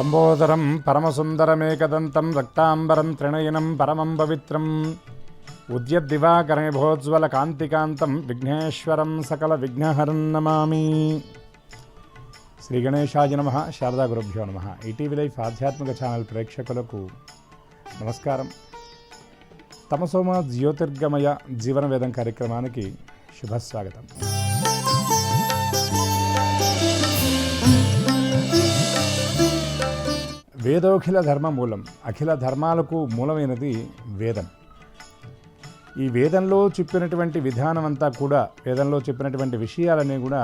లంబోదరం పరమసుందరమేకదంతం రక్తాంబరం త్రినయనం పరమం పవిత్రం ఉద్యద్దివాకరణిభోజ్వల కాంతికాంతం విఘ్నేశ్వరం సకల విఘ్నహరం నమామి. శ్రీ గణేశాయ నమః. శారదా గురుభ్యో నమః. ఈటీవీ లైఫ్ ఆధ్యాత్మిక ఛానల్ ప్రేక్షకులకు నమస్కారం. తమసోమ జ్యోతిర్గమయ జీవన వేదం కార్యక్రమానికి శుభస్వాగతం. వేదోఖిల ధర్మ మూలం. అఖిల ధర్మాలకు మూలమైనది వేదం. ఈ వేదంలో చెప్పినటువంటి విధానం అంతా కూడా, వేదంలో చెప్పినటువంటి విషయాలన్నీ కూడా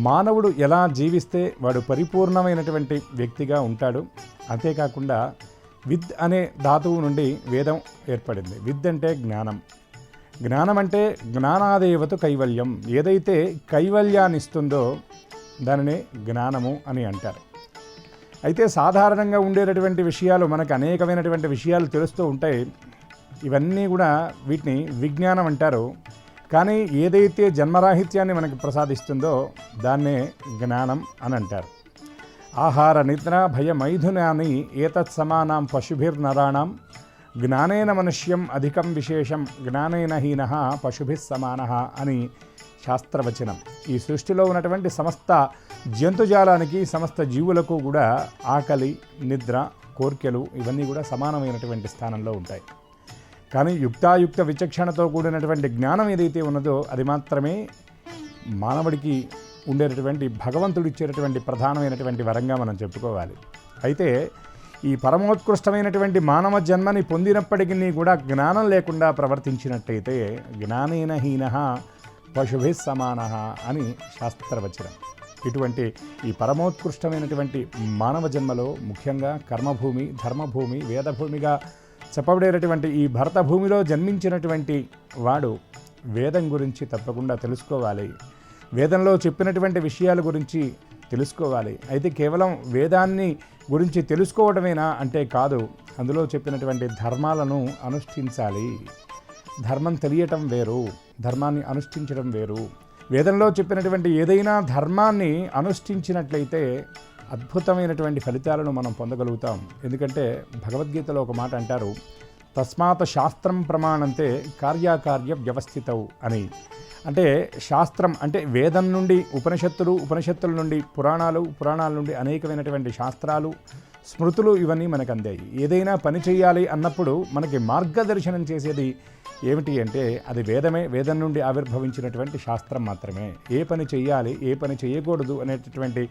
మానవుడు ఎలా జీవిస్తే వాడు పరిపూర్ణమైనటువంటి వ్యక్తిగా ఉంటాడు. అంతేకాకుండా విద్ అనే ధాతువు నుండి వేదం ఏర్పడింది. విద్ అంటే జ్ఞానం. జ్ఞానం అంటే జ్ఞానాదేవత కైవల్యం. ఏదైతే కైవల్యాన్ని ఇస్తుందో దానినే జ్ఞానము అని అంటారు. అయితే సాధారణంగా ఉండేటటువంటి విషయాలు, మనకు అనేకమైనటువంటి విషయాలు తెలుస్తూ ఉంటాయి. ఇవన్నీ కూడా వీటిని విజ్ఞానం అంటారు. కానీ ఏదైతే జన్మరాహిత్యాన్ని మనకు ప్రసాదిస్తుందో దాన్నే జ్ఞానం అని అంటారు. ఆహార నిద్ర భయ మైథునాని ఏతత్ సమానాం పశుభిర్నరాణం జ్ఞానేన మనుష్యం అధికం విశేషం జ్ఞానేన హీనః పశుభిః సమానః అని శాస్త్రవచనం. ఈ సృష్టిలో ఉన్నటువంటి సమస్త జంతుజాలానికి, సమస్త జీవులకు కూడా ఆకలి, నిద్ర, కోర్కెలు ఇవన్నీ కూడా సమానమైనటువంటి స్థానంలో ఉంటాయి. కానీ యుక్తాయుక్త విచక్షణతో కూడినటువంటి జ్ఞానం ఏదైతే ఉన్నదో అది మాత్రమే మానవుడికి ఉండేటటువంటి, భగవంతుడు ఇచ్చేటటువంటి ప్రధానమైనటువంటి వరంగా మనం చెప్పుకోవాలి. అయితే ఈ పరమోత్కృష్టమైనటువంటి మానవ జన్మని పొందినప్పటికీ కూడా జ్ఞానం లేకుండా ప్రవర్తించినట్టయితే జ్ఞానేన హీనః పశుభిః సమానః అని శాస్త్రవచనం. ఇటువంటి ఈ పరమోత్కృష్టమైనటువంటి మానవ జన్మలో ముఖ్యంగా కర్మభూమి, ధర్మభూమి, వేదభూమిగా చెప్పబడేటటువంటి ఈ భరత భూమిలో జన్మించినటువంటి వాడు వేదం గురించి తప్పకుండా తెలుసుకోవాలి. వేదంలో చెప్పినటువంటి విషయాల గురించి తెలుసుకోవాలి. అయితే కేవలం వేదాన్ని గురించి తెలుసుకోవడమేనా అంటే కాదు, అందులో చెప్పినటువంటి ధర్మాలను అనుష్ఠించాలి. ధర్మం తెలియటం వేరు, ధర్మాన్ని అనుష్ఠించడం వేరు. వేదంలో చెప్పినటువంటి ఏదైనా ధర్మాన్ని అనుష్ఠించినట్లయితే అద్భుతమైనటువంటి ఫలితాలను మనం పొందగలుగుతాం. ఎందుకంటే భగవద్గీతలో ఒక మాట అంటారు, తస్మాత్ శాస్త్రం ప్రమాణంతే కార్యాకార్య వ్యవస్థితౌ అని. అంటే శాస్త్రం అంటే వేదం నుండి ఉపనిషత్తులు, ఉపనిషత్తుల నుండి పురాణాలు, పురాణాల నుండి అనేకమైనటువంటి శాస్త్రాలు, స్మృతులు ఇవన్నీ మనకు అందాయి. ఏదైనా పని చేయాలి అన్నప్పుడు మనకి మార్గదర్శనం చేసేది ఏమిటి అంటే అది వేదమే. వేదం నుండి ఆవిర్భవించినటువంటి శాస్త్రం మాత్రమే. ఏ పని చేయాలి, ఏ పని చేయకూడదు అనేటటువంటి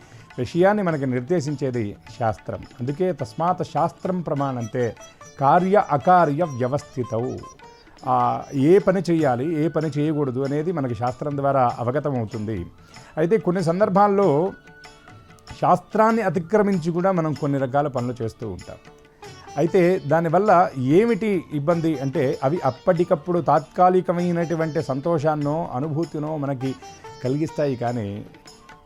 విషయాన్ని మనకి నిర్దేశించేది శాస్త్రం. అందుకే తస్మాత్ శాస్త్రం ప్రమాణంతే కార్య అకార్య వ్యవస్థితౌ. ఏ పని చేయాలి, ఏ పని చేయకూడదు అనేది మనకి శాస్త్రం ద్వారా అవగతం అవుతుంది. అయితే కొన్ని సందర్భాల్లో శాస్త్రాన్ని అతిక్రమించి కూడా మనం కొన్ని రకాల పనులు చేస్తూ ఉంటాం. అయితే దానివల్ల ఏమిటి ఇబ్బంది అంటే అవి అప్పటికప్పుడు తాత్కాలికమైనటువంటి సంతోషాన్నో అనుభూతినో మనకి కలిగిస్తాయి. కానీ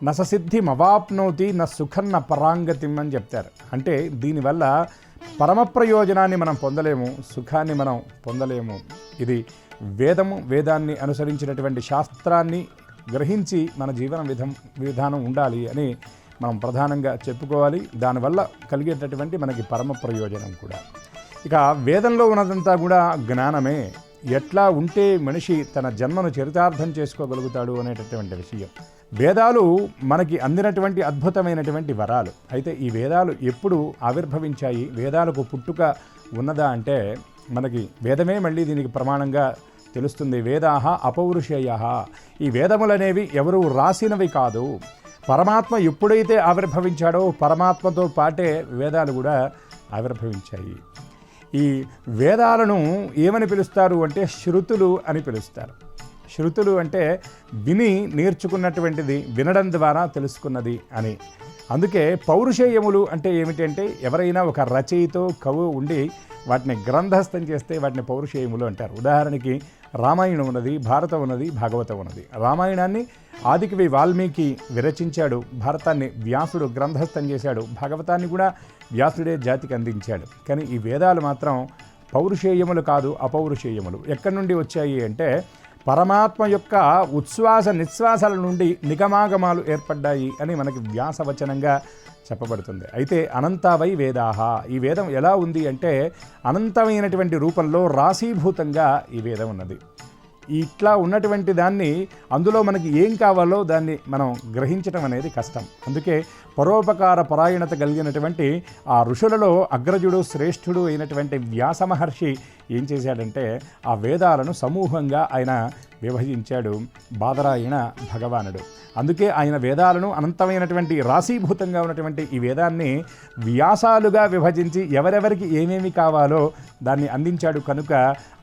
నససిద్ధిమవాప్నోతి న సుఖన్న పరాంగతిం అని చెప్తారు. అంటే దీనివల్ల పరమ ప్రయోజనాన్ని మనం పొందలేము, సుఖాన్ని మనం పొందలేము. ఇది వేదము, వేదాన్ని అనుసరించినటువంటి శాస్త్రాన్ని గ్రహించి మన జీవన విధానం ఉండాలి అని మనం ప్రధానంగా చెప్పుకోవాలి. దానివల్ల కలిగేటటువంటి మనకి పరమ ప్రయోజనం కూడా. ఇక వేదంలో ఉన్నదంతా కూడా జ్ఞానమే. ఎట్లా ఉంటే మనిషి తన జన్మను చరితార్థం చేసుకోగలుగుతాడు అనేటటువంటి విషయం. వేదాలు మనకి అందినటువంటి అద్భుతమైనటువంటి వరాలు. అయితే ఈ వేదాలు ఎప్పుడు ఆవిర్భవించాయి, వేదాలకు పుట్టుక ఉన్నదా అంటే మనకి వేదమే మళ్ళీ దీనికి ప్రమాణంగా తెలుస్తుంది. వేదాహ అపౌరుషేయః. ఈ వేదములనేవి ఎవరు రాసినవి కాదు. పరమాత్మ ఎప్పుడైతే ఆవిర్భవించాడో పరమాత్మతో పాటే వేదాలు కూడా ఆవిర్భవించాయి. ఈ వేదాలను ఏమని పిలుస్తారు అంటే శృతులు అని పిలుస్తారు. శృతులు అంటే విని నేర్చుకున్నటువంటిది, వినడం ద్వారా తెలుసుకున్నది అని. అందుకే పౌరుషేయములు అంటే ఏమిటంటే ఎవరైనా ఒక రచయితో కవి ఉండి వాటిని గ్రంథస్థం చేస్తే వాటిని పౌరుషేయములు అంటారు. ఉదాహరణకి రామాయణం ఉన్నది, భారతం ఉన్నది, భాగవతం ఉన్నది. రామాయణాన్ని ఆదికవి వాల్మీకి విరచించాడు, భారతాన్ని వ్యాసుడు గ్రంథస్థం చేశాడు, భాగవతాన్ని కూడా వ్యాసుడే జాతికి అందించాడు. కానీ ఈ వేదాలు మాత్రం పౌరుషేయములు కాదు, అపౌరుషేయములు. ఎక్కడి నుండి వచ్చాయి అంటే పరమాత్మ యొక్క ఉచ్ఛ్వాస నిశ్వాసాల నుండి నిగమాగమాలు ఏర్పడ్డాయి అని మనకి వ్యాసవచనంగా చెప్పబడుతుంది. అయితే అనంతవై వేదాహ, ఈ వేదం ఎలా ఉంది అంటే అనంతమైనటువంటి రూపంలో రాశీభూతంగా ఈ వేదం ఉన్నది. ఇట్లా ఉన్నటువంటి దాన్ని అందులో మనకి ఏం కావాలో దాన్ని మనం గ్రహించడం అనేది కష్టం. అందుకే పరోపకార పరాయణత కలిగినటువంటి ఆ ఋషులలో అగ్రజుడు శ్రేష్ఠుడు అయినటువంటి వ్యాస మహర్షి ఏం చేశాడంటే ఆ వేదాలను సమూహంగా ఆయన విభజించాడు బాదరాయణ భగవానుడు. అందుకే ఆయన వేదాలను అనంతమైనటువంటి రాశీభూతంగా ఉన్నటువంటి ఈ వేదాన్ని వ్యాసాలుగా విభజించి ఎవరెవరికి ఏమేమి కావాలో దాన్ని అందించాడు. కనుక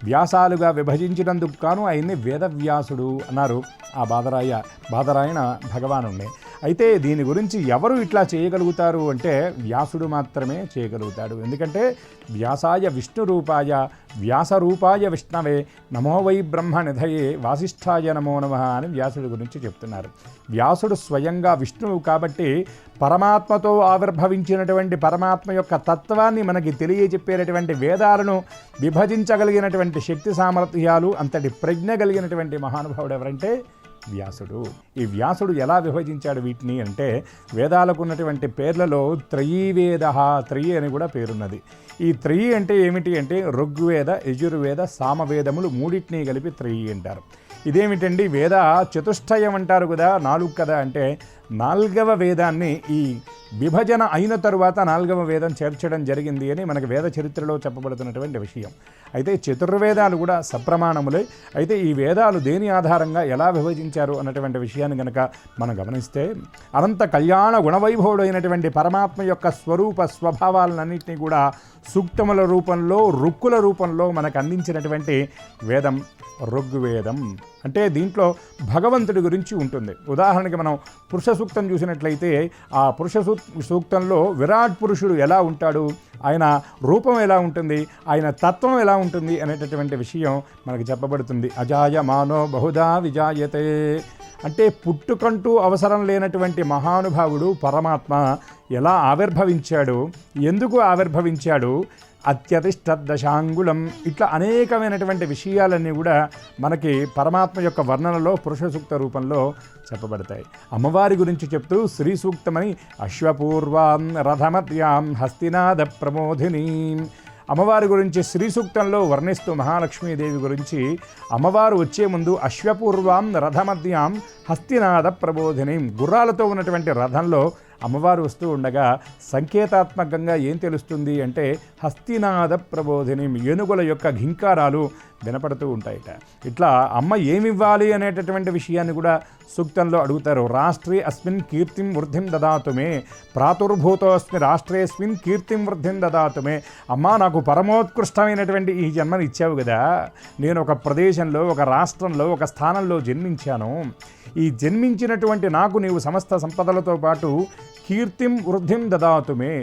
వ్యాసాలుగా విభజించినందుకు కాను ఆయన్ని వేదవ్యాసుడు అన్నారు ఆ బాదరాయణ భగవానుణ్ణి. అయితే దీని గురించి ఎవరు ఇట్లా చేయగలుగుతారు అంటే వ్యాసుడు మాత్రమే చేయగలుగుతాడు. ఎందుకంటే వ్యాసాయ విష్ణురూపాయ వ్యాసరూపాయ విష్ణవే నమో వై బ్రహ్మ నిధయే వాసిష్ఠాయ నమో నమః అని వ్యాసుడి గురించి చెప్తున్నారు. వ్యాసుడు స్వయంగా విష్ణువు కాబట్టి పరమాత్మతో ఆవిర్భవించినటువంటి పరమాత్మ యొక్క తత్వాన్ని మనకి తెలియజెప్పేటటువంటి వేదాలను విభజించగలిగినటువంటి శక్తి సామర్థ్యాలు అంతటి ప్రజ్ఞ కలిగినటువంటి మహానుభావుడు ఎవరంటే వ్యాసుడు. ఈ వ్యాసుడు ఎలా విభజించాడు వీటిని అంటే వేదాలకు ఉన్నటువంటి పేర్లలో త్రయీవేద, త్రయీ అని కూడా పేరున్నది. ఈ త్రయీ అంటే ఏమిటి అంటే ఋగ్వేద, యజుర్వేద, సామవేదములు మూడింటిని కలిపి త్రయీ అంటారు. ఇదేమిటండి వేద చతుష్టయం అంటారు కదా, 4 కదా అంటే 4వ వేదాన్ని ఈ విభజన అయిన తరువాత 4వ వేదం చేర్చడం జరిగింది అని మనకు వేద చరిత్రలో చెప్పబడుతున్నటువంటి విషయం. అయితే చతుర్వేదాలు కూడా సప్రమాణములే. అయితే ఈ వేదాలు దేని ఆధారంగా ఎలా విభజించారు అన్నటువంటి విషయాన్ని కనుక మనం గమనిస్తే అనంత కళ్యాణ గుణవైభవుడు అయినటువంటి పరమాత్మ యొక్క స్వరూప స్వభావాలన్నింటినీ కూడా సూక్తముల రూపంలో రుక్కుల రూపంలో మనకు అందించినటువంటి వేదం ఋగ్వేదం. అంటే దీంట్లో భగవంతుడి గురించి ఉంటుంది. ఉదాహరణకి మనం పురుష సూక్తం చూసినట్లయితే ఆ పురుష సూక్తంలో విరాట్ పురుషుడు ఎలా ఉంటాడు, ఆయన రూపం ఎలా ఉంటుంది, ఆయన తత్వం ఎలా ఉంటుంది అనేటటువంటి విషయం మనకు చెప్పబడుతుంది. అజాయమానో బహుధా విజాయతే అంటే పుట్టుకంటూ అవసరం లేనటువంటి మహానుభావుడు పరమాత్మ ఎలా ఆవిర్భవించాడు, ఎందుకు ఆవిర్భవించాడు, అత్యతిష్టదశాంగుళం, ఇట్లా అనేకమైనటువంటి విషయాలన్నీ కూడా మనకి పరమాత్మ యొక్క వర్ణనలో పురుష సూక్త రూపంలో చెప్పబడతాయి. అమ్మవారి గురించి చెప్తూ శ్రీ సూక్తమని అశ్వపూర్వాం రథమత్యాం హస్తినాద ప్రమోదిని, అమ్మవారి గురించి శ్రీ సూక్తంలో వర్ణిస్తూ మహాలక్ష్మీదేవి గురించి అమ్మవారు వచ్చే ముందు అశ్వపూర్వాం రథమధ్యాం హస్తినాద ప్రబోధిని, గుర్రాలతో ఉన్నటువంటి రథంలో అమ్మవారు వస్తూ ఉండగా సంకేతాత్మకంగా ఏం తెలుస్తుంది అంటే హస్తినాద ప్రబోధిని, ఏనుగుల యొక్క ఘింకారాలు వినపడుతూ ఉంటాయిట. ఇట్లా అమ్మ ఏమివ్వాలి అనేటటువంటి విషయాన్ని కూడా సూక్తంలో అడుగుతారు. రాష్ట్రే అస్మిన్ కీర్తిం వృద్ధిం దదాతుమే, ప్రాతుర్భూతోస్మి రాష్ట్రేస్మిన్ కీర్తిం వృద్ధిం దదాతుమే. అమ్మ నాకు పరమోత్కృష్టమైనటువంటి ఈ జన్మని ఇచ్చావు కదా, నేను ఒక ప్రదేశంలో, ఒక రాష్ట్రంలో, ఒక స్థానంలో జన్మించాను. ఈ జన్మించినటువంటి నాకు నీవు సమస్త సంపదలతో పాటు కీర్తిం వృద్ధిం దదాతుమే,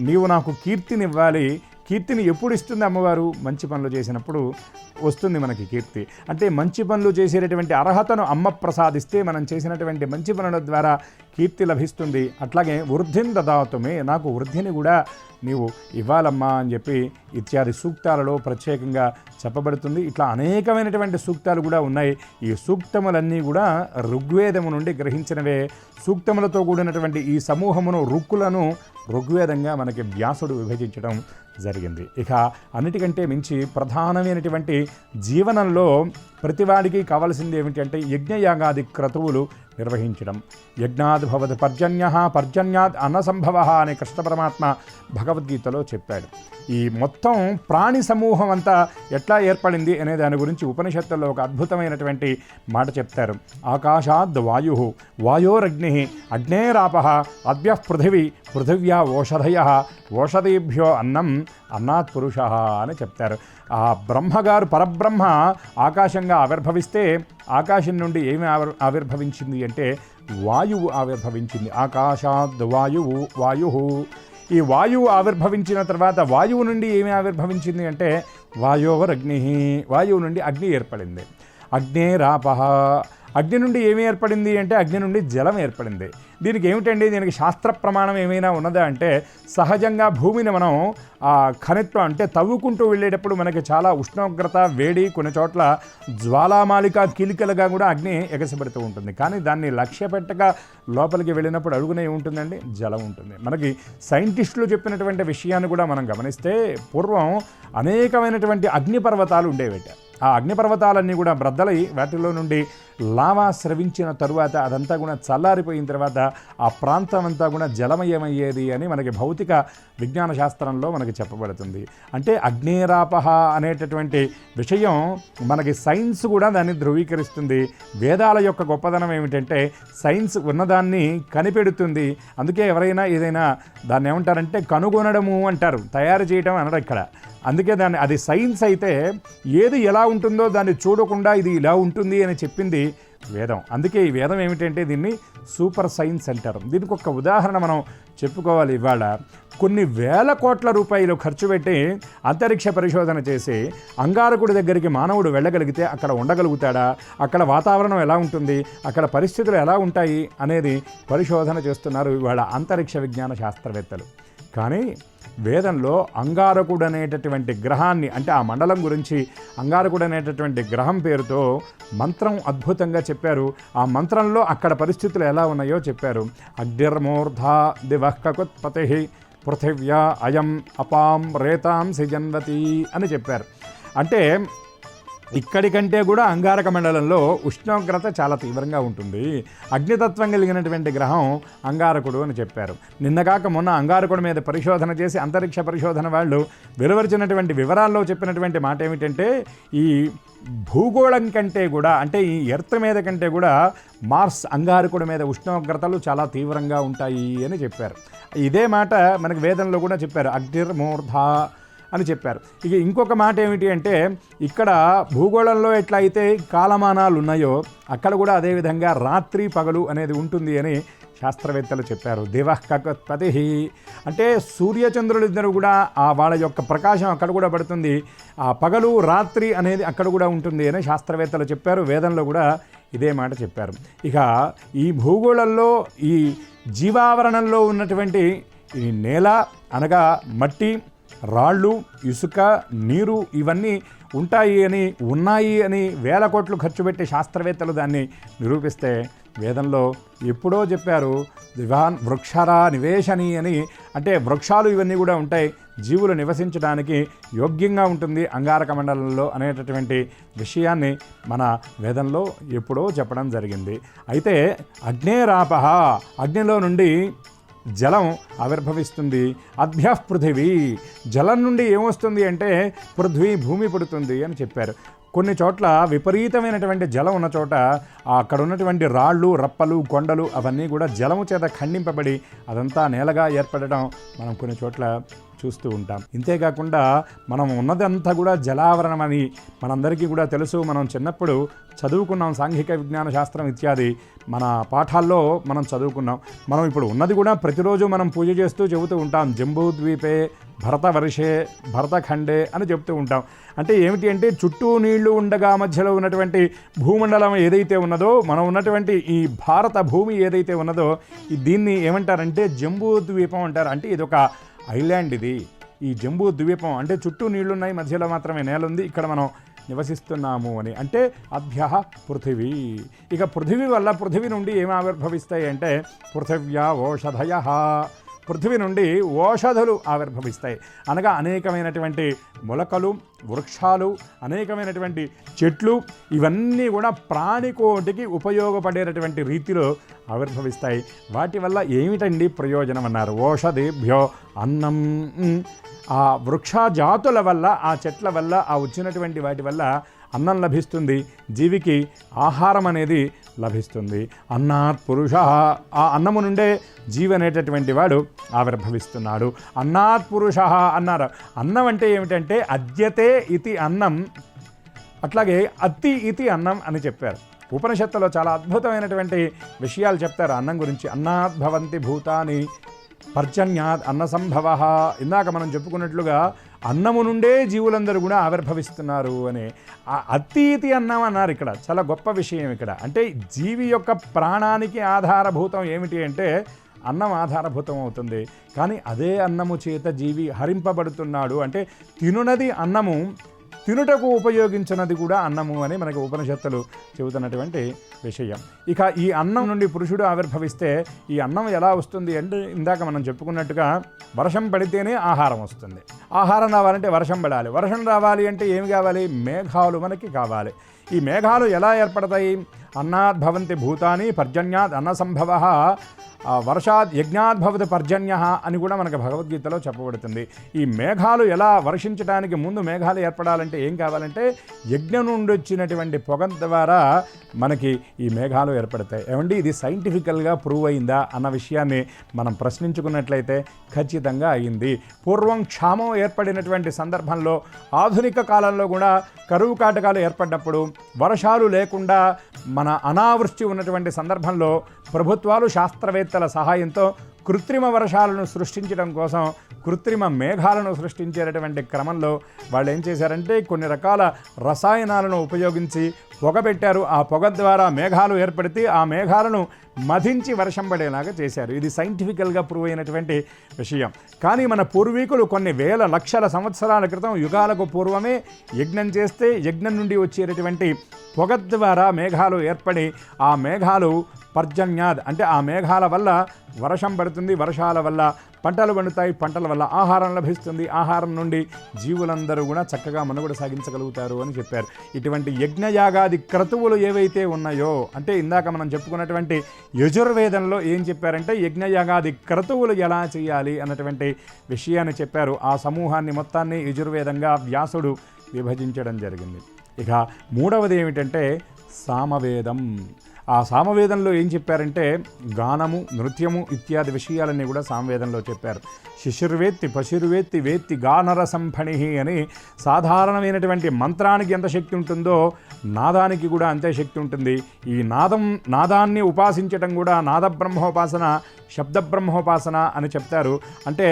నీవు నాకు కీర్తినివ్వాలి. కీర్తిని ఎప్పుడు ఇస్తుంది అమ్మవారు? మంచి పనులు చేసినప్పుడు వస్తుంది మనకి కీర్తి. అంటే మంచి పనులు చేసేటటువంటి అర్హతను అమ్మ ప్రసాదిస్తే మనం చేసినటువంటి మంచి పనుల ద్వారా కీర్తి లభిస్తుంది. అట్లాగే వృద్ధిం దదాతుమే, నాకు వృద్ధిని కూడా నీవు ఇవ్వాలమ్మా అని చెప్పి ఇత్యాది సూక్తాలలో ప్రత్యేకంగా చెప్పబడుతుంది. ఇట్లా అనేకమైనటువంటి సూక్తాలు కూడా ఉన్నాయి. ఈ సూక్తములన్నీ కూడా ఋగ్వేదము నుండి గ్రహించినవే. సూక్తములతో కూడినటువంటి ఈ సమూహమును రుక్కులను ఋగ్వేదంగా మనకి వ్యాసుడు విభజించడం జరిగింది. ఇక అన్నిటికంటే మించి ప్రధానమైనటువంటి జీవనంలో ప్రతివాడికి కావాల్సింది ఏమిటి అంటే యజ్ఞయాగాది క్రతువులు నిర్వహించడం. యజ్ఞాద్ భవత్ పర్జన్యః పర్జన్యాద్ అన్నసంభవః అని కృష్ణ పరమాత్మ భగవద్గీతలో చెప్పాడు. ఈ మొత్తం ప్రాణి సమూహం అంతా ఎట్లా ఏర్పడింది అనే దాని గురించి ఉపనిషత్తుల్లో ఒక అద్భుతమైనటువంటి మాట చెప్తారు. ఆకాశాద్ వాయు, వాయోరగ్ని, అగ్నేరాపః, అద్భ్యః పృథివీ, పృథివ్యా ఓషధయః, ఓషధీభ్యో అన్నం, అన్నాత్ పురుషః అని చెప్తారు. ఆ బ్రహ్మగారు పరబ్రహ్మ ఆకాశంగా ఆవిర్భవిస్తే ఆకాశం నుండి ఏమి ఆవిర్భవించింది అంటే వాయువు ఆవిర్భవించింది. ఆకాశాద్ వాయువు, వాయు. ఈ వాయువు ఆవిర్భవించిన తర్వాత వాయువు నుండి ఏమి ఆవిర్భవించింది అంటే వాయోవరగ్ని, వాయువు నుండి అగ్ని ఏర్పడింది. అగ్నేరాపః, అగ్ని నుండి ఏమి ఏర్పడింది అంటే అగ్ని నుండి జలం ఏర్పడింది. దీనికి ఏమిటండి, దీనికి శాస్త్ర ప్రమాణం ఏమైనా ఉన్నదా అంటే సహజంగా భూమిని మనం ఖనిత్వం అంటే తవ్వుకుంటూ వెళ్ళేటప్పుడు మనకి చాలా ఉష్ణోగ్రత, వేడి, కొన్ని చోట్ల జ్వాలామాలిక కిలికలుగా కూడా అగ్ని ఎగసిపడుతూ ఉంటుంది. కానీ దాన్ని లక్ష్య పెట్టక లోపలికి వెళ్ళినప్పుడు అడుగునే ఉంటుందండి, జలం ఉంటుంది. మనకి సైంటిస్టులు చెప్పినటువంటి విషయాన్ని కూడా మనం గమనిస్తే పూర్వం అనేకమైనటువంటి అగ్నిపర్వతాలు ఉండేవిట. ఆ అగ్నిపర్వతాలన్నీ కూడా బ్రద్దలై వాటిలో నుండి లావా స్రవించిన తరువాత అదంతా కూడా చల్లారిపోయిన తర్వాత ఆ ప్రాంతం అంతా కూడా జలమయమయ్యేది అని మనకి భౌతిక విజ్ఞాన శాస్త్రంలో మనకి చెప్పబడుతుంది. అంటే అగ్నేరాపహ అనేటటువంటి విషయం మనకి సైన్స్ కూడా దాన్ని ధృవీకరిస్తుంది. వేదాల యొక్క గొప్పదనం ఏమిటంటే సైన్స్ ఉన్నదాన్ని కనిపెడుతుంది. అందుకే ఎవరైనా ఏదైనా దాన్ని ఏమంటారంటే కనుగొనడము అంటారు, తయారు చేయడం అనడం ఇక్కడ. అందుకే అది సైన్స్ అయితే ఏది ఎలా ఉంటుందో దాన్ని చూడకుండా ఇది ఇలా ఉంటుంది అని చెప్పింది వేదం. అందుకే ఈ వేదం ఏమిటంటే దీన్ని సూపర్ సైన్స్ అంటారు. దీనికి ఒక ఉదాహరణ మనం చెప్పుకోవాలి. ఇవాళ కొన్ని వేల కోట్ల రూపాయలు ఖర్చు పెట్టి అంతరిక్ష పరిశోధన చేసి అంగారకుడి దగ్గరికి మానవుడు వెళ్ళగలిగితే అక్కడ ఉండగలుగుతాడా, అక్కడ వాతావరణం ఎలా ఉంటుంది, అక్కడ పరిస్థితులు ఎలా ఉంటాయి అనేది పరిశోధన చేస్తున్నారు ఇవాళ అంతరిక్ష విజ్ఞాన శాస్త్రవేత్తలు. కానీ వేదంలో అంగారకుడు అనేటటువంటి గ్రహాన్ని అంటే ఆ మండలం గురించి అంగారకుడు అనేటటువంటి గ్రహం పేరుతో మంత్రం అద్భుతంగా చెప్పారు. ఆ మంత్రంలో అక్కడ పరిస్థితులు ఎలా ఉన్నాయో చెప్పారు. అగ్నిర్మూర్ధ దివః కకుత్పతి పృథివ్యా అయం అపాం రేతాం సిజన్వతి అని చెప్పారు. అంటే ఇక్కడికంటే కూడా అంగారక మండలంలో ఉష్ణోగ్రత చాలా తీవ్రంగా ఉంటుంది. అగ్నితత్వం కలిగినటువంటి గ్రహం అంగారకుడు అని చెప్పారు. నిన్నగాక మొన్న అంగారకుడి మీద పరిశోధన చేసి అంతరిక్ష పరిశోధన వాళ్ళు వెలువరిచినటువంటి వివరాల్లో చెప్పినటువంటి మాట ఏమిటంటే ఈ భూగోళం కంటే కూడా అంటే ఈ ఎర్త్ మీద కంటే కూడా మార్స్ అంగారకుడి మీద ఉష్ణోగ్రతలు చాలా తీవ్రంగా ఉంటాయి అని చెప్పారు. ఇదే మాట మనకి వేదంలో కూడా చెప్పారు, అగ్నిర్మూర్ధ అని చెప్పారు. ఇక ఇంకొక మాట ఏమిటి అంటే ఇక్కడ భూగోళంలో ఎట్లా అయితే కాలమానాలు ఉన్నాయో అక్కడ కూడా అదేవిధంగా రాత్రి పగలు అనేది ఉంటుంది అని శాస్త్రవేత్తలు చెప్పారు. దివః కకుత్పతి అంటే సూర్యచంద్రులిద్దరూ కూడా వాళ్ళ యొక్క ప్రకాశం అక్కడ కూడా పడుతుంది. ఆ పగలు రాత్రి అనేది అక్కడ కూడా ఉంటుంది అని శాస్త్రవేత్తలు చెప్పారు. వేదంలో కూడా ఇదే మాట చెప్పారు. ఇక ఈ భూగోళంలో ఈ జీవావరణంలో ఉన్నటువంటి ఈ నేల అనగా మట్టి, రాళ్ళు, ఇసుక, నీరు ఇవన్నీ ఉన్నాయి అని వేల కోట్లు ఖర్చు పెట్టి శాస్త్రవేత్తలు దాన్ని నిరూపిస్తే వేదంలో ఎప్పుడో చెప్పారు వృక్షరా నివేశని అని. అంటే వృక్షాలు ఇవన్నీ కూడా ఉంటాయి, జీవులు నివసించడానికి యోగ్యంగా ఉంటుంది అంగారక మండలంలో అనేటటువంటి విషయాన్ని మన వేదంలో ఎప్పుడో చెప్పడం జరిగింది. అయితే అగ్నేరాపహ అగ్నిలో నుండి జలం ఆవిర్భవిస్తుంది. అభ్యః పృథివీ జలం నుండి ఏమొస్తుంది అంటే పృథ్వీ భూమి పుడుతుంది అని చెప్పారు. కొన్ని చోట్ల విపరీతమైనటువంటి జలం ఉన్న చోట అక్కడ ఉన్నటువంటి రాళ్ళు, రప్పలు, కొండలు అవన్నీ కూడా జలము చేత ఖండింపబడి అదంతా నేలగా ఏర్పడడం మనం కొన్ని చోట్ల చూస్తూ ఉంటాం. ఇంతేకాకుండా మనం ఉన్నదంతా కూడా జలావరణం అని మనందరికీ కూడా తెలుసు. మనం చిన్నప్పుడు చదువుకున్నాం, సాంఘిక విజ్ఞాన శాస్త్రం ఇత్యాది మన పాఠాల్లో మనం చదువుకున్నాం. మనం ఇప్పుడు ఉన్నది కూడా ప్రతిరోజు మనం పూజ చేస్తూ చెబుతూ ఉంటాం. జంబూద్వీపే భరతవర్షే భరతఖండే అని చెప్తూ ఉంటాం. అంటే ఏమిటి అంటే చుట్టూ నీళ్లు ఉండగా మధ్యలో ఉన్నటువంటి భూమండలం ఏదైతే ఉన్నదో, మనం ఉన్నటువంటి ఈ భారత భూమి ఏదైతే ఉన్నదో దీన్ని ఏమంటారంటే జంబూద్వీపం అంటారు. అంటే ఇది ఒక ఐలాండ్. ఇది ఈ జంబూ ద్వీపం అంటే చుట్టూ నీళ్లున్నాయి, మధ్యలో మాత్రమే నేల ఉంది, ఇక్కడ మనం నివసిస్తున్నాము అని. అంటే అభ్యః పృథివీ. ఇక పృథివీ వల్ల పృథివీ నుండి ఏమి ఆవిర్భవిస్తాయి అంటే పృథివ్యా ఓషధయః పృథివీ నుండి ఓషధులు ఆవిర్భవిస్తాయి. అనగా అనేకమైనటువంటి మొలకలు, వృక్షాలు, అనేకమైనటువంటి చెట్లు ఇవన్నీ కూడా ప్రాణికోటికి ఉపయోగపడేటటువంటి రీతిలో ఆవిర్భవిస్తాయి. వాటి వల్ల ఏమిటండి ప్రయోజనం అన్నారు. ఓషధేభ్యో అన్నం. ఆ వృక్షజాతుల వల్ల, ఆ చెట్ల వల్ల, ఆ వచ్చినటువంటి వాటి వల్ల అన్నం లభిస్తుంది, జీవికి ఆహారం అనేది లభిస్తుంది. అన్నాత్ పురుష, ఆ అన్నము నుండే జీవి అనేటటువంటి వాడు ఆవిర్భవిస్తున్నాడు. అన్నాత్ పురుష అన్నారు. అన్నం అంటే ఏమిటంటే అద్యతే ఇతి అన్నం, అట్లాగే అత్తి ఇతి అన్నం అని చెప్పారు. ఉపనిషత్తులో చాలా అద్భుతమైనటువంటి విషయాలు చెప్తారు అన్నం గురించి. అన్నాత్ భవంతి భూతాని పర్జన్యాత్ అన్న సంభవ. ఇందాక మనం చెప్పుకున్నట్లుగా అన్నము నుండే జీవులందరూ కూడా ఆవిర్భవిస్తున్నారు అనే అతీతి అన్నం అన్నారు. ఇక్కడ చాలా గొప్ప విషయం ఇక్కడ. అంటే జీవి యొక్క ప్రాణానికి ఆధారభూతం ఏమిటి అంటే అన్నం ఆధారభూతం అవుతుంది. కానీ అదే అన్నము చేత జీవి హరింపబడుతున్నాడు. అంటే తినునది అన్నము, తినుటకు ఉపయోగించినది కూడా అన్నము అని మనకు ఉపనిషత్తులు చెబుతున్నటువంటి విషయం. ఇక ఈ అన్నం నుండి పురుషుడు ఆవిర్భవిస్తే ఈ అన్నం ఎలా వస్తుంది అంటే ఇందాక మనం చెప్పుకున్నట్టుగా వర్షం పడితేనే ఆహారం వస్తుంది. ఆహారం రావాలంటే వర్షం పడాలి. వర్షం రావాలి అంటే ఏమి కావాలి? మేఘాలు మనకి కావాలి. ఈ మేఘాలు ఎలా ఏర్పడతాయి? అన్నాద్ భవంతి భూతాని పర్జన్యాద్ అన్న సంభవ, వర్షాద్ యజ్ఞాద్ భవతి పర్జన్య అని కూడా మనకు భగవద్గీతలో చెప్పబడుతుంది. ఈ మేఘాలు ఎలా వర్షించడానికి ముందు మేఘాలు ఏర్పడాలంటే ఏం కావాలంటే యజ్ఞం నుండి వచ్చినటువంటి పొగ ద్వారా మనకి ఈ మేఘాలు ఏర్పడతాయి. ఏమండి ఇది సైంటిఫికల్గా ప్రూవ్ అయిందా అన్న విషయాన్ని మనం ప్రశ్నించుకున్నట్లయితే ఖచ్చితంగా అయింది. పూర్వం క్షామం ఏర్పడినటువంటి సందర్భంలో ఆధునిక కాలంలో కూడా కరువు కాటకాలు ఏర్పడినప్పుడు వర్షాలు లేకుండా మన అనావృష్టి ఉన్నటువంటి సందర్భంలో ప్రభుత్వాలు శాస్త్రవేత్తల సహాయంతో కృత్రిమ వర్షాలను సృష్టించడం కోసం కృత్రిమ మేఘాలను సృష్టించేటటువంటి క్రమంలో వాళ్ళు ఏం చేశారంటే కొన్ని రకాల రసాయనాలను ఉపయోగించి పొగ పెట్టారు. ఆ పొగ ద్వారా మేఘాలు ఏర్పడితే ఆ మేఘాలను మధించి వర్షం పడేలాగా చేశారు. ఇది సైంటిఫికల్గా ప్రూవ్ అయినటువంటి విషయం. కానీ మన పూర్వీకులు కొన్ని వేల లక్షల సంవత్సరాల క్రితం యుగాలకు పూర్వమే యజ్ఞం చేస్తే యజ్ఞం నుండి వచ్చేటటువంటి పొగ ద్వారా మేఘాలు ఏర్పడి ఆ మేఘాలు పర్జన్యాద్ అంటే ఆ మేఘాల వల్ల వర్షం పడుతుంది, వర్షాల వల్ల పంటలు పండుతాయి, పంటల వల్ల ఆహారం లభిస్తుంది, ఆహారం నుండి జీవులందరూ కూడా చక్కగా మనుగడ సాగించగలుగుతారు అని చెప్పారు. ఇటువంటి యజ్ఞయాగాది క్రతువులు ఏవైతే ఉన్నాయో అంటే ఇందాక మనం చెప్పుకున్నటువంటి యజుర్వేదంలో ఏం చెప్పారంటే యజ్ఞయాగాది క్రతువులు ఎలా చేయాలి అన్నటువంటి విషయాన్ని చెప్పారు. ఆ సమూహాన్ని మొత్తాన్ని యజుర్వేదంగా వ్యాసుడు విభజించడం జరిగింది. ఇక మూడవది ఏమిటంటే సామవేదం. ఆ సామవేదంలో ఏం చెప్పారంటే గానము, నృత్యము ఇత్యాది విషయాలన్నీ కూడా సామవేదంలో చెప్పారు. శిశుర్వేత్తి పశుర్వేత్తి వేత్తి గానరసంఫణి అని సాధారణమైనటువంటి మంత్రానికి ఎంత శక్తి ఉంటుందో నాదానికి కూడా అంతే శక్తి ఉంటుంది. ఈ నాదాన్ని ఉపాసించటం కూడా నాద బ్రహ్మోపాసన, శబ్ద బ్రహ్మోపాసన అని చెప్తారు. అంటే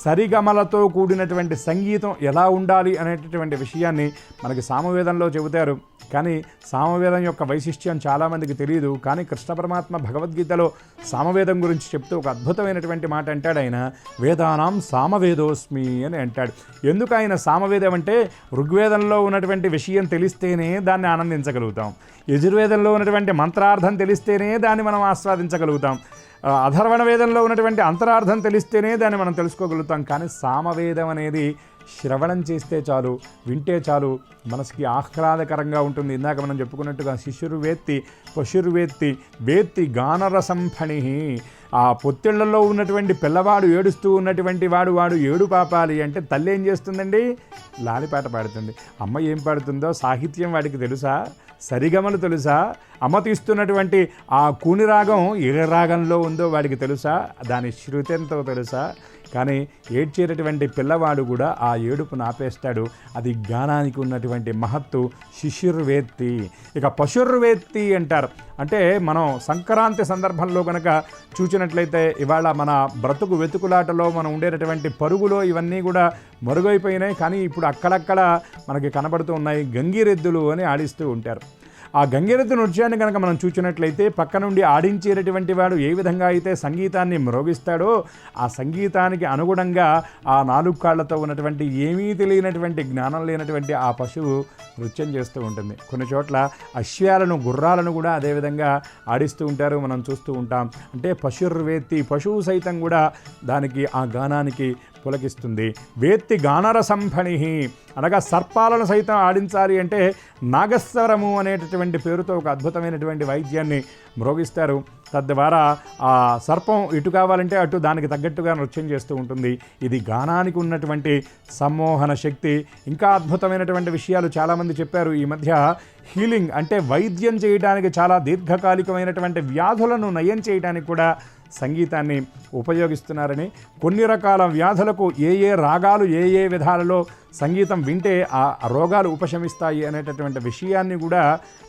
సరిగమలతో కూడినటువంటి సంగీతం ఎలా ఉండాలి అనేటటువంటి విషయాన్ని మనకి సామవేదంలో చెబుతారు. కానీ సామవేదం యొక్క వైశిష్ట్యం చాలామందికి తెలియదు. కానీ కృష్ణ పరమాత్మ భగవద్గీతలో సామవేదం గురించి చెప్తూ ఒక అద్భుతమైనటువంటి మాట అంటాడు. ఆయన వేదానాం సామవేదోస్మి అని అంటాడు. ఎందుకు ఆయన సామవేదం అంటే ఋగ్వేదంలో ఉన్నటువంటి విషయం తెలిస్తేనే దాన్ని ఆనందించగలుగుతాం, యజుర్వేదంలో ఉన్నటువంటి మంత్రార్థం తెలిస్తేనే దాన్ని మనం ఆస్వాదించగలుగుతాం, అథర్వణ వేదంలో ఉన్నటువంటి అంతరార్థం తెలిస్తేనే దాన్ని మనం తెలుసుకోగలుగుతాం. కానీ సామవేదం అనేది శ్రవణం చేస్తే చాలు, వింటే చాలు, మనసుకి ఆహ్లాదకరంగా ఉంటుంది. ఇందాక మనం చెప్పుకున్నట్టుగా శిశుర్వేత్తి పశుర్వేత్తి వేత్తి గానరసంఫణి. ఆ పొత్తిళ్లలో ఉన్నటువంటి పిల్లవాడు ఏడుస్తూ ఉన్నటువంటి వాడు ఏడు పాపాలి అంటే తల్లి ఏం చేస్తుందండి? లాలిపాట పాడుతుంది. అమ్మ ఏం పాడుతుందో సాహిత్యం వాడికి తెలుసా? సరిగమలు తెలుసా? అమ్మ తీస్తున్నటువంటి ఆ కూని రాగం ఏ రాగంలో ఉందో వాడికి తెలుసా? దాని శృతి ఎంతో తెలుసా? కానీ ఏడ్చేటటువంటి పిల్లవాడు కూడా ఆ ఏడుపును ఆపేస్తాడు. అది గానానికి ఉన్నటువంటి మహత్తు. శిశుర్వేత్తి. ఇక పశుర్వేత్తి అంటారు. అంటే మనం సంక్రాంతి సందర్భంలో కనుక చూసినట్లయితే ఇవాళ మన బ్రతుకు వెతుకులాటలో మనం ఉండేటటువంటి పరుగులో ఇవన్నీ కూడా మరుగైపోయినాయి. కానీ ఇప్పుడు అక్కడక్కడ మనకి కనబడుతూ ఉన్నాయి. గంగిరెద్దులు అని ఆడిస్తూ ఉంటారు. ఆ గంగిరెద్దు నృత్యాన్ని కనుక మనం చూసినట్లయితే పక్క నుండి ఆడించేటటువంటి వాడు ఏ విధంగా అయితే సంగీతాన్ని మ్రోగిస్తాడో ఆ సంగీతానికి అనుగుణంగా ఆ నాలుగు కాళ్లతో ఉన్నటువంటి ఏమీ తెలియనటువంటి జ్ఞానం లేనటువంటి ఆ పశువు నృత్యం చేస్తూ ఉంటుంది. కొన్ని చోట్ల అశ్వాలను, గుర్రాలను కూడా అదేవిధంగా ఆడిస్తూ ఉంటారు, మనం చూస్తూ ఉంటాం. అంటే పశుర్వేత్తి, పశువు సైతం కూడా దానికి ఆ గానానికి పులకిస్తుంది. వేత్తి గానరసంఫణి అనగా సర్పాలను సైతం ఆడించాలి అంటే నాగస్వరము అనేటటువంటి పేరుతో ఒక అద్భుతమైనటువంటి వాయిద్యాన్ని మ్రోగిస్తారు. తద్వారా ఆ సర్పం ఇటు కావాలంటే అటు దానికి తగ్గట్టుగా నృత్యం చేస్తూ ఉంటుంది. ఇది గానానికి ఉన్నటువంటి సమ్మోహన శక్తి. ఇంకా అద్భుతమైనటువంటి విషయాలు చాలామంది చెప్పారు. ఈ మధ్య హీలింగ్ అంటే వైద్యం చేయడానికి, చాలా దీర్ఘకాలికమైనటువంటి వ్యాధులను నయం చేయడానికి కూడా సంగీతాన్ని ఉపయోగిస్తున్నారని, కొన్ని రకాల వ్యాధులకు ఏ రాగాలు ఏ విధాలలో సంగీతం వింటే ఆ రోగాలు ఉపశమిస్తాయి అనేటటువంటి విషయాన్ని కూడా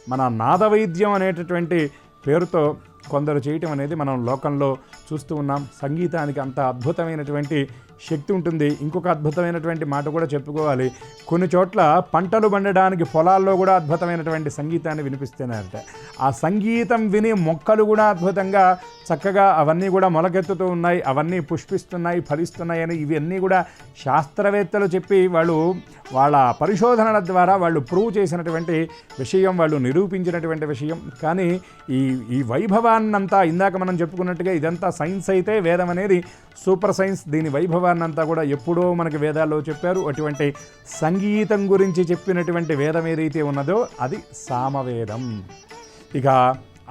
మన నాదవైద్యం అనేటటువంటి పేరుతో కొందరు చేయటం అనేది మనం లోకంలో చూస్తూ ఉన్నాం. సంగీతానికి అంత అద్భుతమైనటువంటి శక్తి ఉంటుంది. ఇంకొక అద్భుతమైనటువంటి మాట కూడా చెప్పుకోవాలి, కొన్ని చోట్ల పంటలు పండడానికి పొలాల్లో కూడా అద్భుతమైనటువంటి సంగీతాన్ని వినిపిస్తున్నారంట. ఆ సంగీతం విని మొక్కలు కూడా అద్భుతంగా చక్కగా అవన్నీ కూడా మొలకెత్తుతూ ఉన్నాయి, అవన్నీ పుష్పిస్తున్నాయి, ఫలిస్తున్నాయి అని ఇవన్నీ కూడా శాస్త్రవేత్తలు చెప్పి వాళ్ళ పరిశోధనల ద్వారా వాళ్ళు ప్రూవ్ చేసినటువంటి విషయం, వాళ్ళు నిరూపించినటువంటి విషయం. కానీ ఈ వైభవాన్నంతా ఇందాక మనం చెప్పుకున్నట్టుగా ఇదంతా సైన్స్ అయితే వేదం అనేది సూపర్ సైన్స్. దీని వైభవాన్నంతా కూడా ఎప్పుడో మనకి వేదాల్లో చెప్పారు. అటువంటి సంగీతం గురించి చెప్పినటువంటి వేదం ఏదైతే ఉన్నదో అది సామవేదం. ఇక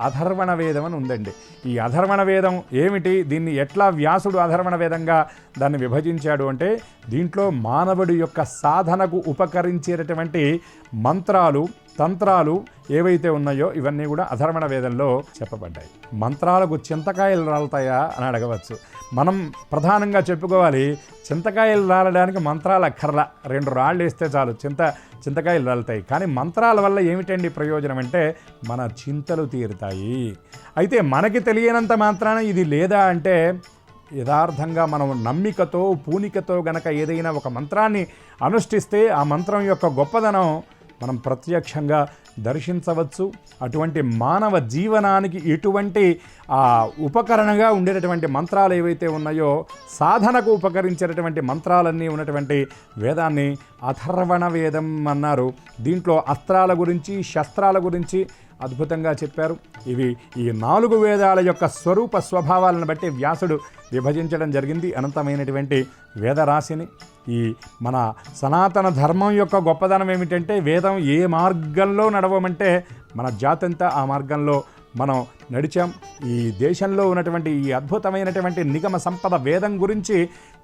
అధర్వణ వేదం అని ఉందండి. ఈ అధర్వణ వేదం ఏమిటి, దీన్ని ఎట్లా వ్యాసుడు అధర్వణ వేదంగా దాన్ని విభజించాడు అంటే, దీంట్లో మానవుడి యొక్క సాధనకు ఉపకరించేటటువంటి మంత్రాలు, తంత్రాలు ఏవైతే ఉన్నాయో ఇవన్నీ కూడా అధర్వణ వేదంలో చెప్పబడ్డాయి. మంత్రాలకు చింతకాయలు రాలుతాయా అని అడగవచ్చు. మనం ప్రధానంగా చెప్పుకోవాలి, చింతకాయలు రాలడానికి మంత్రాలు అక్కర్లా, 2 రాళ్ళు వేస్తే చాలు చింతకాయలు రాలుతాయి. కానీ మంత్రాల వల్ల ఏమిటండి ప్రయోజనం అంటే మన చింతలు తీరుతాయి. అయితే మనకి తెలియనంత మాత్రాన ఇది లేదా అంటే, యథార్థంగా మనం నమ్మికతో పూనికతో గనక ఏదైనా ఒక మంత్రాన్ని అనుష్ఠిస్తే ఆ మంత్రం యొక్క గొప్పదనం మనం ప్రత్యక్షంగా దర్శించవచ్చు. అటువంటి మానవ జీవనానికి ఎటువంటి ఉపకరణగా ఉండేటటువంటి మంత్రాలు ఏవైతే ఉన్నాయో, సాధనకు ఉపకరించేటటువంటి మంత్రాలన్నీ ఉన్నటువంటి వేదాన్ని అథర్వణ వేదం అన్నారు. దీంట్లో అస్త్రాల గురించి, శస్త్రాల గురించి అద్భుతంగా చెప్పారు. ఈ 4 వేదాల యొక్క స్వరూప స్వభావాలను బట్టి వ్యాసుడు విభజించడం జరిగింది అనంతమైనటువంటి వేదరాశిని. ఈ మన సనాతన ధర్మం యొక్క గొప్పదనం ఏమిటంటే, వేదం ఏ మార్గంలో నడవమంటే మన జాతంతా ఆ మార్గంలో మనం నడిచాం. ఈ దేశంలో ఉన్నటువంటి ఈ అద్భుతమైనటువంటి నిగమ సంపద వేదం గురించి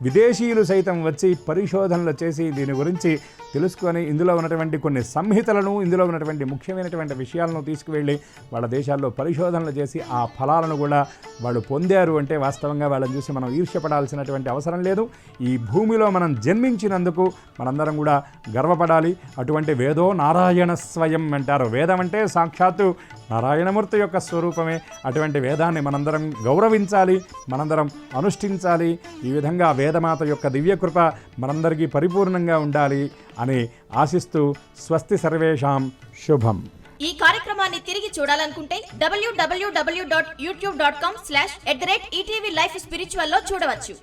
విదేశీయులు సైతం వచ్చి పరిశోధనలు చేసి దీని గురించి తెలుసుకొని ఇందులో ఉన్నటువంటి కొన్ని సంహితలను, ఇందులో ఉన్నటువంటి ముఖ్యమైనటువంటి విషయాలను తీసుకువెళ్ళి వాళ్ళ దేశాల్లో పరిశోధనలు చేసి ఆ ఫలాలను కూడా వాళ్ళు పొందారు. అంటే వాస్తవంగా వాళ్ళని చూసి మనం ఈర్ష్యపడాల్సినటువంటి అవసరం లేదు. ఈ భూమిలో మనం జన్మించినందుకు మనందరం కూడా గర్వపడాలి. అటువంటి వేదో నారాయణ స్వయం అంటారు. వేదం అంటే సాక్షాత్తు నారాయణమూర్తి యొక్క స్వరూపమే. అటువంటి వేదాన్ని మనందరం గౌరవించాలి, మనందరం అనుష్ఠించాలి. ఈ విధంగా వేదమాత యొక్క దివ్యకృప మనందరికీ పరిపూర్ణంగా ఉండాలి అని ఆశిస్తూ స్వస్తి సర్వేషాం శుభం. ఈ కార్యక్రమాన్ని తిరిగి చూడాలనుకుంటే www.youtube.com/ETV Life Spiritual లో చూడవచ్చు.